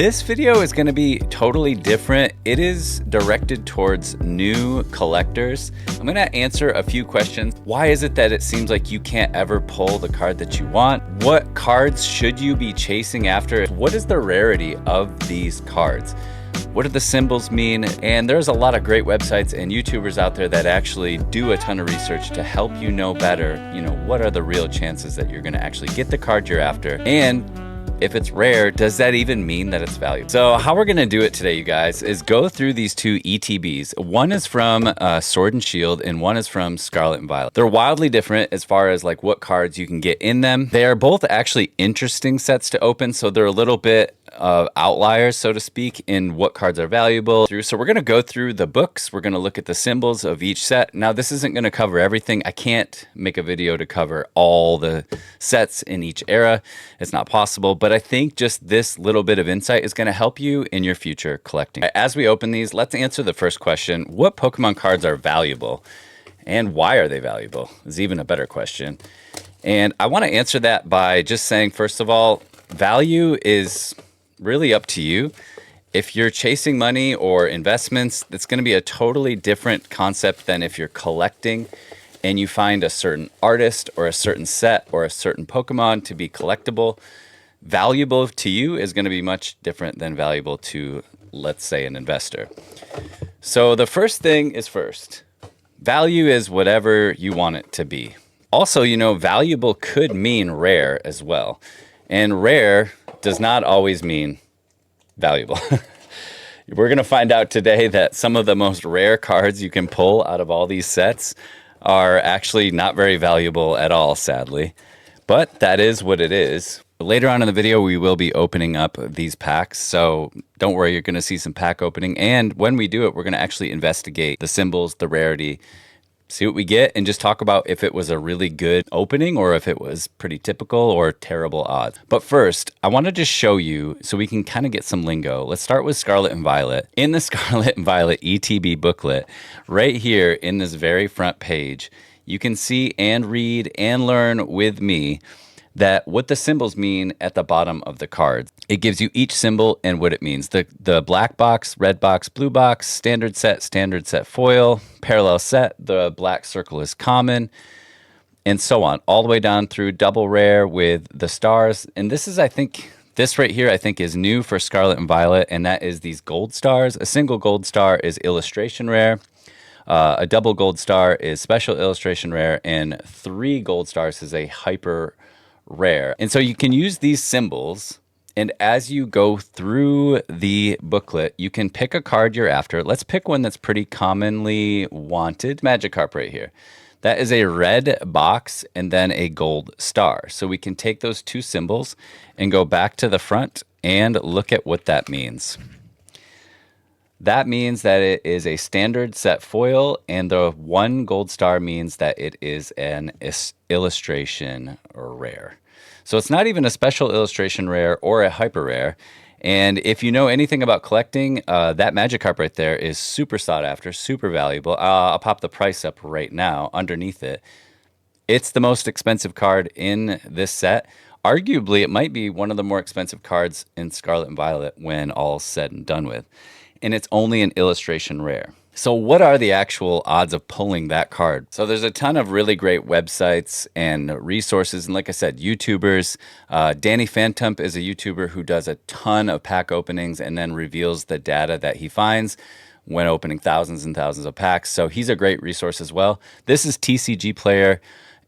This video is going to be totally different. It is directed towards new collectors. I'm going to answer a few questions. Why is it that it seems like you can't ever pull the card that you want? What cards should you be chasing after? What is the rarity of these cards? What do the symbols mean? And there's a lot of great websites and YouTubers out there that actually do a ton of research to help you know better, what are the real chances that you're going to actually get the card you're after? And if it's rare, does that even mean that it's valuable? So how we're gonna do it today, you guys, is go through these two ETBs. One is from Sword and Shield and one is from Scarlet and Violet. They're wildly different as far as like what cards you can get in them. They are both actually interesting sets to open, so they're a little bit outliers, so to speak, in what cards are valuable. So we're gonna go through the books. We're gonna look at the symbols of each set. Now, this isn't gonna cover everything. I can't make a video to cover all the sets in each era. It's not possible, but I think just this little bit of insight is gonna help you in your future collecting. As we open these, let's answer the first question. What Pokemon cards are valuable? And why are they valuable? Is even a better question. And I wanna answer that by just saying, first of all, value is really up to you. If you're chasing money or investments, it's going to be a totally different concept than if you're collecting and you find a certain artist or a certain set or a certain Pokemon to be collectible. Valuable to you is going to be much different than valuable to, let's say, an investor. So the first thing is first. Value is whatever you want it to be. Also, valuable could mean rare as well. And rare does not always mean valuable. We're going to find out today that some of the most rare cards you can pull out of all these sets are actually not very valuable at all, sadly. But that is what it is. Later on in the video, we will be opening up these packs. So don't worry, you're going to see some pack opening. And when we do it, we're going to actually investigate the symbols, the rarity, see what we get, and just talk about if it was a really good opening or if it was pretty typical or terrible odds. But first, I want to just show you so we can kind of get some lingo. Let's start with Scarlet and Violet. In the Scarlet and Violet ETB booklet, right here in this very front page, you can see and read and learn with me that what the symbols mean at the bottom of the cards. It gives you each symbol and what it means. The black box, red box, blue box, standard set foil, parallel set, the black circle is common, and so on, all the way down through double rare with the stars. And this is, this right here, I think is new for Scarlet and Violet, and that is these gold stars. A single gold star is illustration rare. A double gold star is special illustration rare, and 3 gold stars is a hyper rare. And so you can use these symbols, and as you go through the booklet, you can pick a card you're after. Let's pick one that's pretty commonly wanted. Magikarp right here. That is a red box and then a gold star. So we can take those 2 symbols and go back to the front and look at what that means. That means that it is a standard set foil, and the 1 gold star means that it is an illustration rare. So it's not even a special illustration rare or a hyper rare. And if you know anything about collecting, that Magikarp right there is super sought after, super valuable. I'll pop the price up right now underneath it. It's the most expensive card in this set. Arguably, it might be one of the more expensive cards in Scarlet and Violet when all's said and done with. And it's only an illustration rare. So what are the actual odds of pulling that card? So there's a ton of really great websites and resources. And like I said, YouTubers. Danny Phantom is a YouTuber who does a ton of pack openings and then reveals the data that he finds when opening thousands and thousands of packs. So he's a great resource as well. This is TCG Player.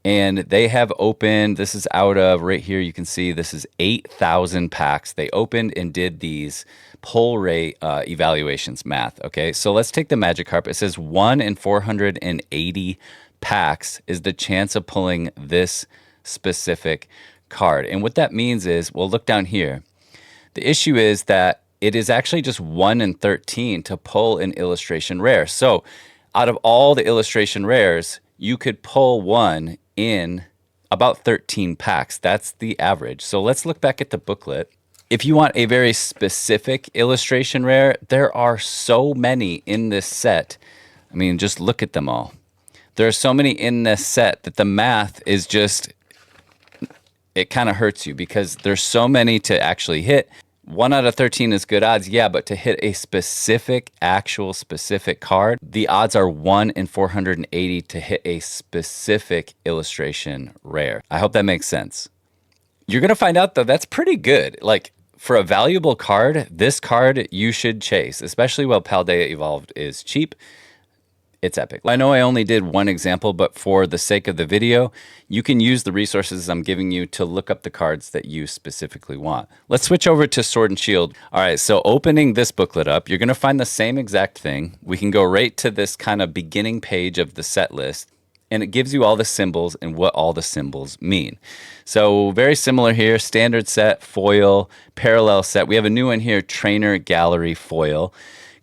And they have opened, this is out of right here, you can see this is 8,000 packs. They opened and did these pull rate evaluations math. Okay, so let's take the Magikarp. It says 1 in 480 packs is the chance of pulling this specific card. And what that means is, well, look down here. The issue is that it is actually just 1 in 13 to pull an illustration rare. So out of all the illustration rares, you could pull one in about 13 packs. That's the average. So let's look back at the booklet. If you want a very specific illustration rare, there are so many in this set. I mean, just look at them all. There are so many in this set that the math is just, it kind of hurts you because there's so many to actually hit. 1 out of 13 is good odds, yeah, but to hit a actual specific card, the odds are 1 in 480 to hit a specific illustration rare. I hope that makes sense. You're going to find out, though, that's pretty good. Like, for a valuable card, this card you should chase, especially while Paldea Evolved is cheap. It's epic. I know I only did one example, but for the sake of the video, you can use the resources I'm giving you to look up the cards that you specifically want. Let's switch over to Sword and Shield. All right, so opening this booklet up, you're going to find the same exact thing. We can go right to this kind of beginning page of the set list, and it gives you all the symbols and what all the symbols mean. So very similar here, standard set, foil, parallel set. We have a new one here, Trainer Gallery Foil.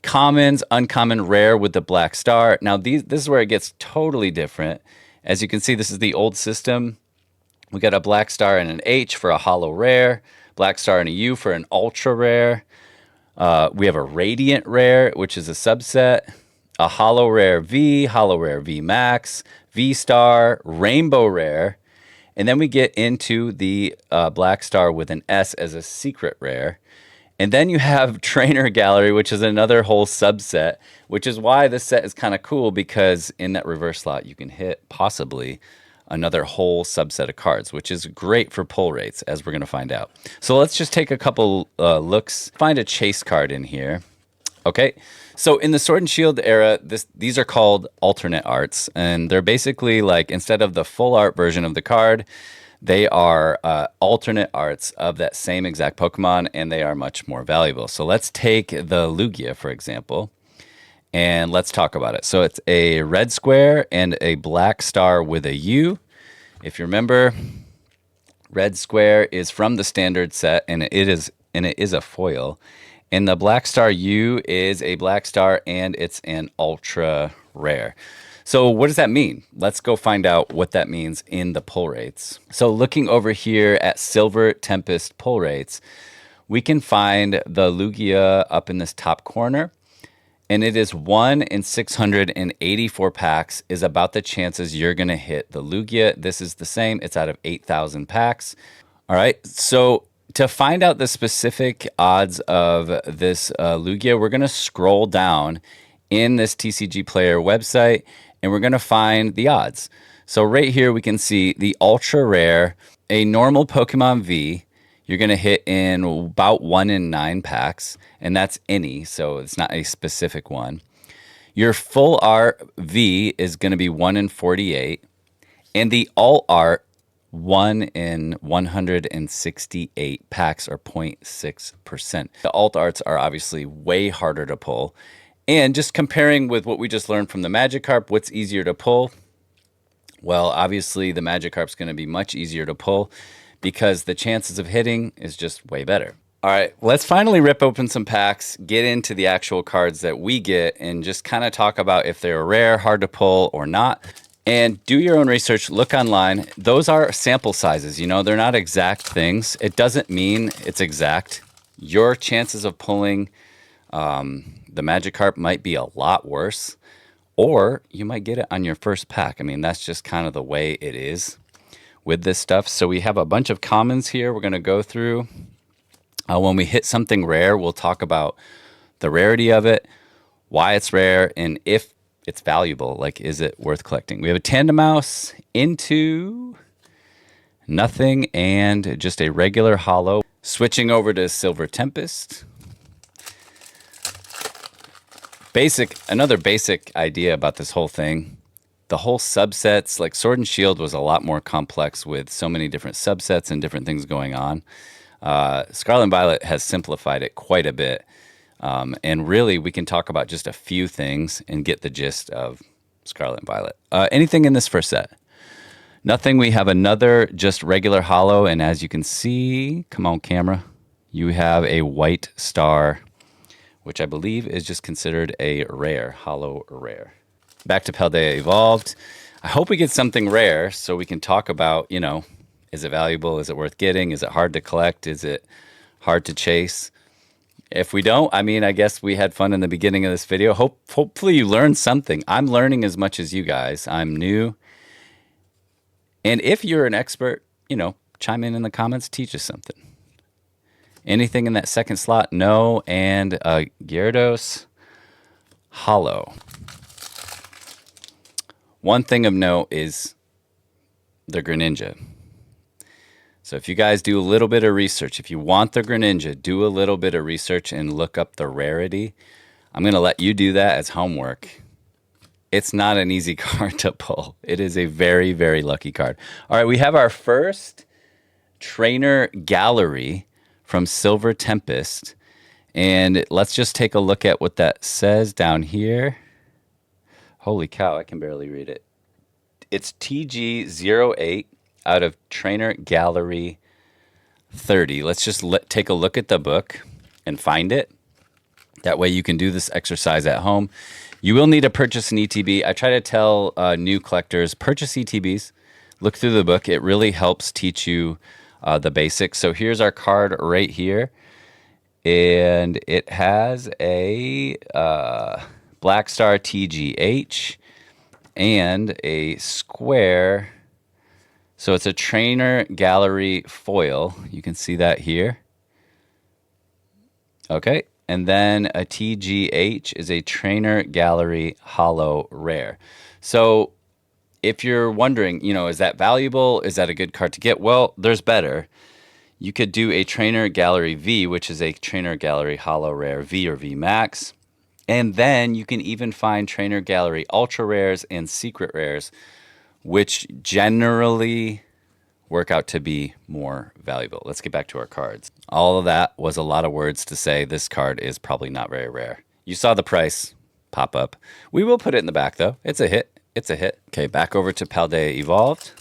Commons, uncommon, rare with the black star. Now, this is where it gets totally different. As you can see, this is the old system. We got a black star and an H for a holo rare, black star and a U for an ultra rare. We have a radiant rare, which is a subset, a holo rare V max, V star, rainbow rare. And then we get into the black star with an S as a secret rare. And then you have Trainer Gallery, which is another whole subset, which is why this set is kind of cool, because in that reverse slot, you can hit possibly another whole subset of cards, which is great for pull rates, as we're going to find out. So let's just take a couple looks. Find a chase card in here. Okay, so in the Sword and Shield era, these are called alternate arts, and they're basically like, instead of the full art version of the card, they are alternate arts of that same exact Pokemon, and they are much more valuable. So let's take the Lugia, for example, and let's talk about it. So it's a red square and a black star with a U. If you remember, red square is from the standard set, and it is a foil. And the black star U is a black star, and it's an ultra rare. So what does that mean? Let's go find out what that means in the pull rates. So looking over here at Silver Tempest pull rates, we can find the Lugia up in this top corner, and it is 1 in 684 packs is about the chances you're going to hit the Lugia. This is the same. It's out of 8,000 packs. All right, so to find out the specific odds of this Lugia, we're going to scroll down in this TCG Player website, and we're going to find the odds. So right here we can see the ultra rare, a normal Pokemon V, you're going to hit in about 1 in 9 packs, and that's any, so it's not a specific one. Your full art V is going to be 1 in 48, and the alt art 1 in 168 packs, or 0.6%. The alt arts are obviously way harder to pull. And just comparing with what we just learned from the Magikarp, what's easier to pull? Well, obviously the Magikarp's going to be much easier to pull because the chances of hitting is just way better. All right, let's finally rip open some packs, get into the actual cards that we get, and just kind of talk about if they're rare, hard to pull, or not. And do your own research, look online. Those are sample sizes, you know, they're not exact things. It doesn't mean it's exact. Your chances of pulling the Magikarp might be a lot worse, or you might get it on your first pack. I mean, that's just kind of the way it is with this stuff. So we have a bunch of commons here we're going to go through. When we hit something rare, we'll talk about the rarity of it, why it's rare, and if it's valuable. Like, is it worth collecting? We have a Tandemaus, into nothing, and just a regular holo. Switching over to Silver Tempest. Another basic idea about this whole thing. The whole subsets, like Sword and Shield was a lot more complex with so many different subsets and different things going on. Scarlet and Violet has simplified it quite a bit. And really, we can talk about just a few things and get the gist of Scarlet and Violet. Anything in this first set? Nothing. We have another just regular holo. And as you can see, come on camera, you have a white star, which I believe is just considered a rare, holo rare. Back to Paldea Evolved. I hope we get something rare so we can talk about, you know, is it valuable? Is it worth getting? Is it hard to collect? Is it hard to chase? If we don't, I mean, I guess we had fun in the beginning of this video. Hopefully you learned something. I'm learning as much as you guys. I'm new. And if you're an expert, you know, chime in the comments, teach us something. Anything in that second slot? No. And Gyarados Hollow. One thing of note is the Greninja. So if you guys do a little bit of research, if you want the Greninja, do a little bit of research and look up the Rarity. I'm going to let you do that as homework. It's not an easy card to pull. It is a very, very lucky card. All right, we have our first Trainer Gallery from Silver Tempest. And let's just take a look at what that says down here. Holy cow, I can barely read it. It's TG08 out of Trainer Gallery 30. Let's just take a look at the book and find it. That way you can do this exercise at home. You will need to purchase an ETB. I try to tell new collectors, purchase ETBs. Look through the book. It really helps teach you the basics. So here's our card right here. And it has a Black Star TGH and a square. So it's a Trainer Gallery foil. You can see that here. Okay. And then a TGH is a Trainer Gallery Hollow Rare. So if you're wondering, is that valuable? Is that a good card to get? Well, there's better. You could do a Trainer Gallery V, which is a Trainer Gallery Hollow Rare V or V Max. And then you can even find Trainer Gallery Ultra Rares and Secret Rares, which generally work out to be more valuable. Let's get back to our cards. All of that was a lot of words to say this card is probably not very rare. You saw the price pop up. We will put it in the back, though. It's a hit. It's a hit. Okay, back over to Paldea Evolved.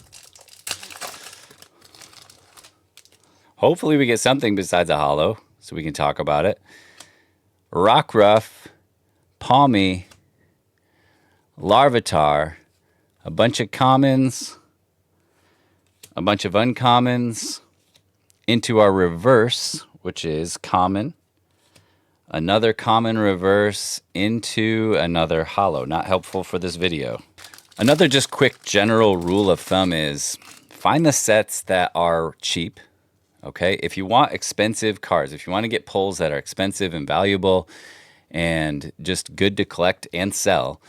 Hopefully we get something besides a holo, so we can talk about it. Rockruff, Palmy, Larvitar, a bunch of commons, a bunch of uncommons, into our reverse, which is common, another common reverse, into another holo. Not helpful for this video. Another just quick general rule of thumb is find the sets that are cheap. Okay, if you want expensive cards, if you want to get pulls that are expensive and valuable and just good to collect and sell,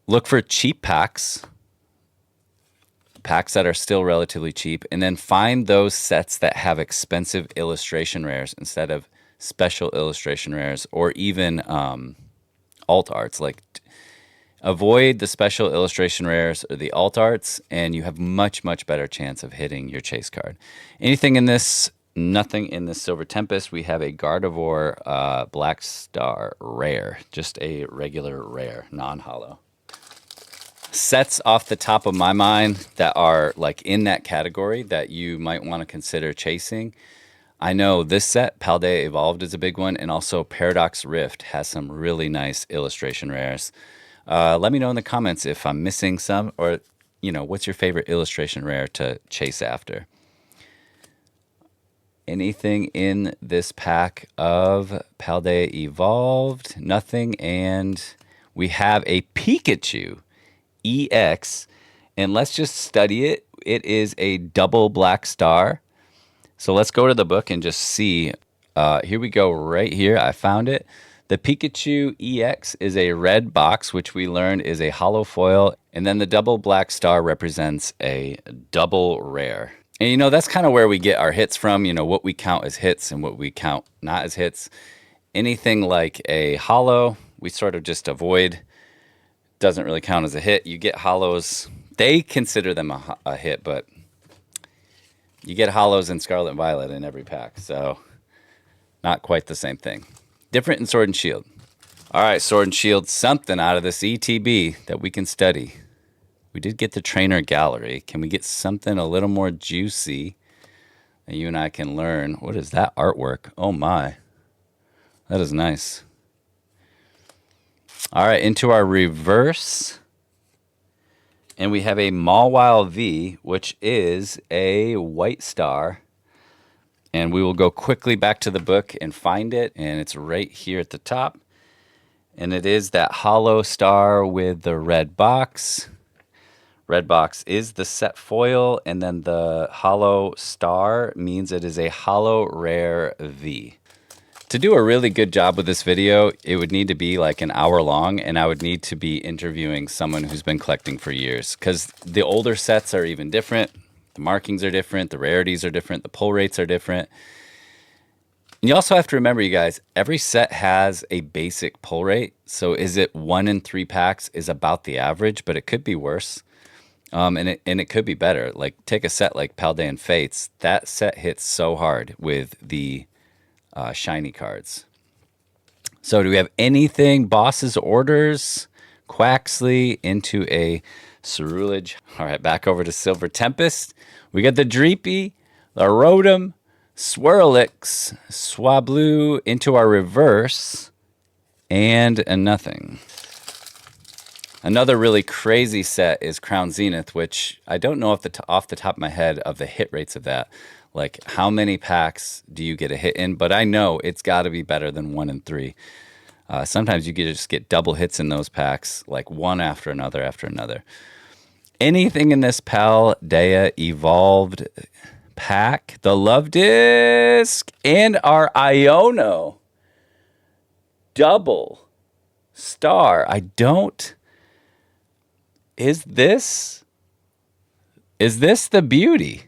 look for cheap packs that are still relatively cheap, and then find those sets that have expensive illustration rares instead of special illustration rares or even alt arts. Like, avoid the special illustration rares or the alt arts, and you have much, much better chance of hitting your chase card. Anything in this, nothing in this Silver Tempest. We have a Gardevoir Black Star rare, just a regular rare, non-holo. Sets off the top of my mind that are like in that category that you might want to consider chasing. I know this set, Paldea Evolved, is a big one, and also Paradox Rift has some really nice illustration rares. Let me know in the comments if I'm missing some, or what's your favorite illustration rare to chase after. Anything in this pack of Paldea Evolved? Nothing. And we have a Pikachu EX, and let's just study it. It is a double Black Star. So let's go to the book and just see. Here we go right here. I found it. The Pikachu EX is a red box, which we learned is a holo foil. And then the double Black Star represents a double rare. And that's kind of where we get our hits from, what we count as hits and what we count not as hits. Anything like a holo, we sort of just avoid. Doesn't really count as a hit. You get holos. They consider them a hit, but you get holos in Scarlet and Violet in every pack. So not quite the same thing. Different in Sword and Shield. All right, Sword and Shield, something out of this ETB that we can study. We did get the Trainer Gallery. Can we get something a little more juicy that you and I can learn? What is that artwork? Oh my. That is nice. All right, into our reverse. And we have a Mawile V, which is a white star. And we will go quickly back to the book and find it. And it's right here at the top. And it is that holo star with the red box. red box is the set foil, and then the hollow star means it is a hollow rare V. To do a really good job with this video, it would need to be like an hour long, and I would need to be interviewing someone who's been collecting for years, because the older sets are even different. The markings are different, the rarities are different, the pull rates are different. And you also have to remember, you guys, every set has a basic pull rate. So is it 1 in 3 packs is about the average, but it could be worse. And it could be better. Like take a set like Paldean Fates. That set hits so hard with the shiny cards. So do we have anything? Boss's Orders, Quaxley into a Cerulege. All right, back over to Silver Tempest. We got the Dreepy, the Rotom, Swirlix, Swablu into our reverse, and a nothing. Another really crazy set is Crown Zenith, which I don't know off the top of my head of the hit rates of that. Like, how many packs do you get a hit in? But I know it's got to be better than 1 in 3. Sometimes you just get double hits in those packs, like one after another after another. Anything in this Paldea Evolved pack, the Love Disc, and our Iono double star. Is this the beauty?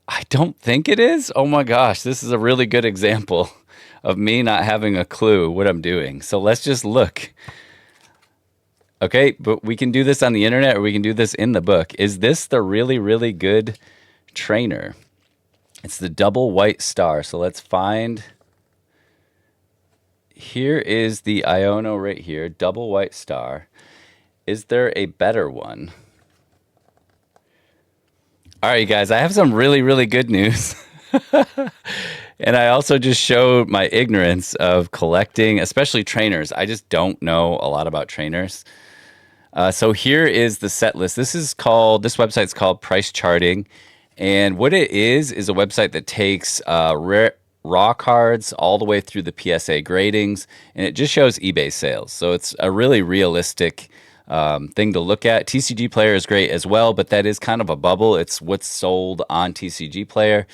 I don't think it is. Oh my gosh, this is a really good example of me not having a clue what I'm doing. So let's just look. Okay, but we can do this on the internet or we can do this in the book. Is this the really, really good trainer? It's the double white star. So let's find. Here is the Iono right here, double white star. Is there a better one? All right, you guys, I have some really, really good news. And I also just showed my ignorance of collecting, especially trainers. I just don't know a lot about trainers. So here is the set list. This website's called Price Charting. And what it is a website that takes raw cards all the way through the PSA gradings, and it just shows eBay sales. So it's a really realistic thing to look at. TCG Player is great as well, but that is kind of a bubble. It's what's sold on TCG Player.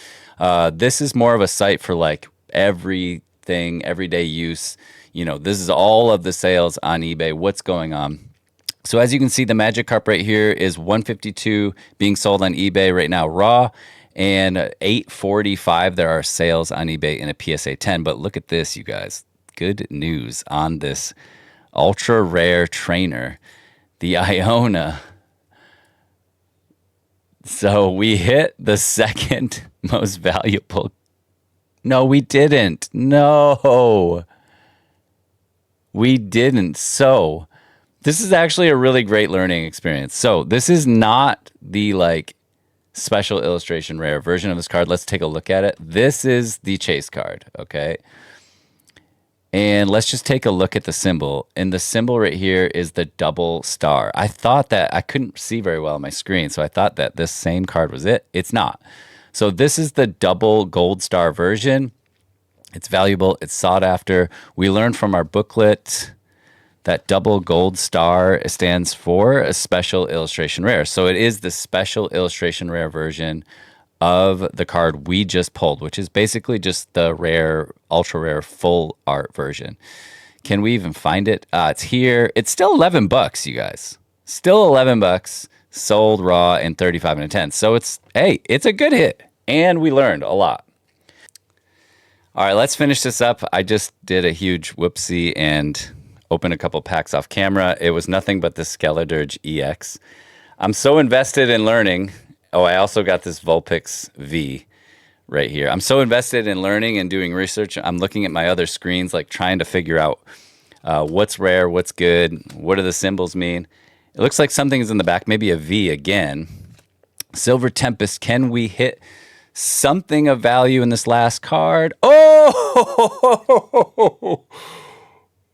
This is more of a site for like everything, everyday use. You know, this is all of the sales on eBay, what's going on. So as you can see, the Magikarp right here is 152 being sold on eBay right now raw, and 845 there are sales on eBay in a PSA 10. But look at this, you guys. Good news on this ultra rare trainer, the Iona. So we hit the second most valuable. No, we didn't. No, we didn't. So this is actually a really great learning experience. So this is not the like special illustration rare version of this card. Let's take a look at it. This is the chase card, okay? And let's just take a look at the symbol. And the symbol right here is the double star. I thought that I couldn't see very well on my screen, so I thought that this same card was it. It's not. So this is the double gold star version. It's valuable. It's sought after. We learned from our booklet that double gold star stands for a special illustration rare. So it is the special illustration rare version of the card we just pulled, which is basically just the rare, ultra rare full art version. Can we even find it? It's here. It's still $11, you guys. Still $11, sold raw in 35 and a 10. So it's a good hit. And we learned a lot. All right, let's finish this up. I just did a huge whoopsie and opened a couple packs off camera. It was nothing but the Skeledirge EX. I'm so invested in learning. Oh, I also got this Vulpix V right here. I'm so invested in learning and doing research. I'm looking at my other screens, like trying to figure out what's rare, what's good, what do the symbols mean. It looks like something is in the back, maybe a V again. Silver Tempest, can we hit something of value in this last card? Oh!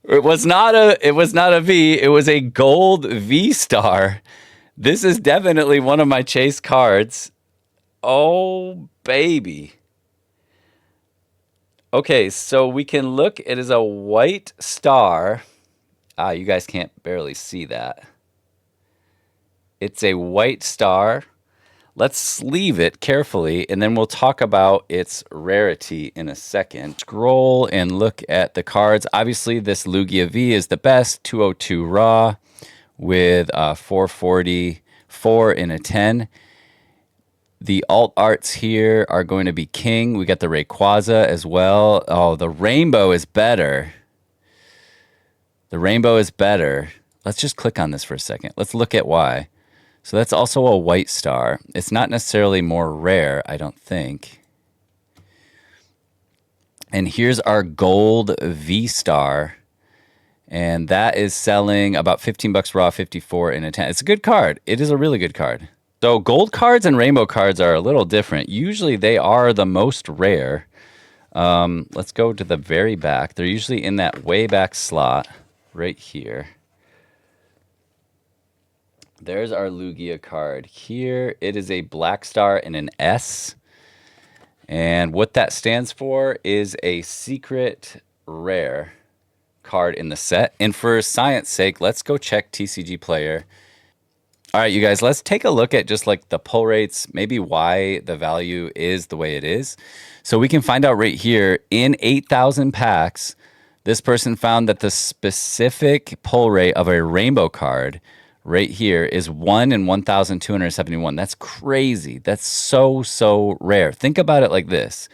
It was not a V. It was a gold V star. This is definitely one of my chase cards. Oh, baby. Okay, so we can look. It is a white star. You guys can't barely see that. It's a white star. Let's sleeve it carefully, and then we'll talk about its rarity in a second. Scroll and look at the cards. Obviously, this Lugia V is the best, 202 raw with 444 in a 10. The alt arts here are going to be King. We got the Rayquaza as well. Oh, the rainbow is better. The rainbow is better. Let's just click on this for a second. Let's look at why. So that's also a white star. It's not necessarily more rare, I don't think. And here's our gold V star. And that is selling about 15 bucks raw, 54 in a 10. It's a good card. It is a really good card. So gold cards and rainbow cards are a little different. Usually they are the most rare. Let's go to the very back. They're usually in that way back slot right here. There's our Lugia card here. It is a black star and an S. And what that stands for is a secret rare card in the set. And for science sake, let's go check TCG Player. All right, you guys, let's take a look at just like the pull rates, maybe why the value is the way it is. So we can find out right here in 8,000 packs, this person found that the specific pull rate of a rainbow card right here is 1 in 1,271. That's crazy. That's so rare. Think about it like this.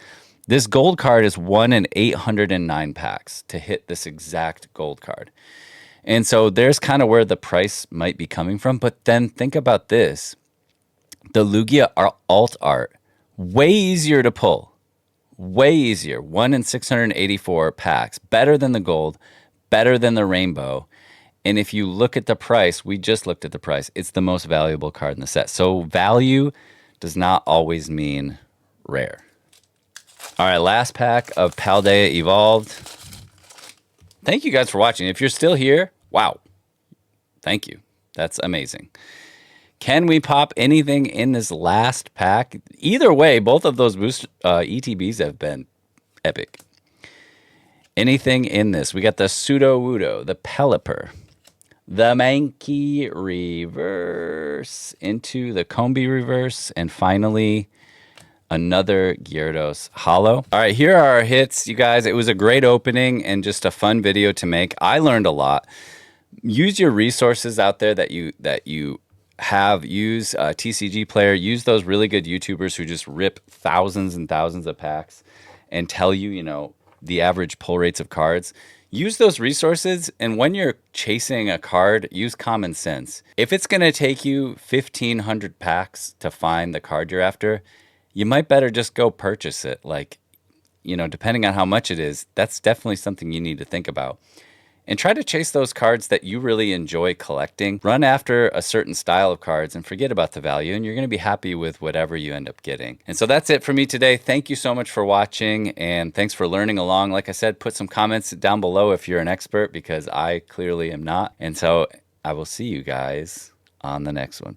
This gold card is 1 in 809 packs to hit this exact gold card. And so there's kind of where the price might be coming from. But then think about this. The Lugia alt art, way easier to pull. Way easier. 1 in 684 packs. Better than the gold. Better than the rainbow. And if you look at the price, we just looked at the price. It's the most valuable card in the set. So value does not always mean rare. All right, last pack of Paldea Evolved. Thank you guys for watching. If you're still here, wow. Thank you. That's amazing. Can we pop anything in this last pack? Either way, both of those boost ETBs have been epic. Anything in this? We got the Sudowoodo, the Pelipper, the Mankey reverse into the Combi reverse, and finally another Gyarados holo. All right, here are our hits, you guys. It was a great opening and just a fun video to make. I learned a lot. Use your resources out there that you have. Use TCG Player. Use those really good YouTubers who just rip thousands and thousands of packs and tell you, you know, the average pull rates of cards. Use those resources, and when you're chasing a card, use common sense. If it's going to take you 1,500 packs to find the card you're after, you might better just go purchase it. Like, you know, depending on how much it is, that's definitely something you need to think about. And try to chase those cards that you really enjoy collecting. Run after a certain style of cards and forget about the value, and you're going to be happy with whatever you end up getting. And so that's it for me today. Thank you so much for watching, and thanks for learning along. Like I said, put some comments down below if you're an expert, because I clearly am not. And so I will see you guys on the next one.